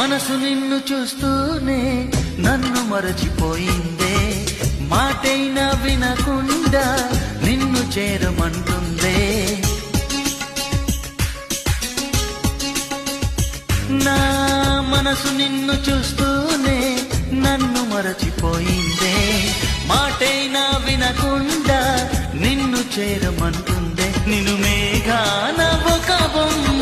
మనసు నిన్ను చూస్తూనే నన్ను మరచిపోయిందే, మాటైనా వినకుండా నిన్ను చేరమంటుందే. నా మనసు నిన్ను చూస్తూనే నన్ను మరచిపోయిందే, మాటైనా వినకుండా నిన్ను చేరమంటుందే. నిన్ను మేఘాన ఒక బొమ్మ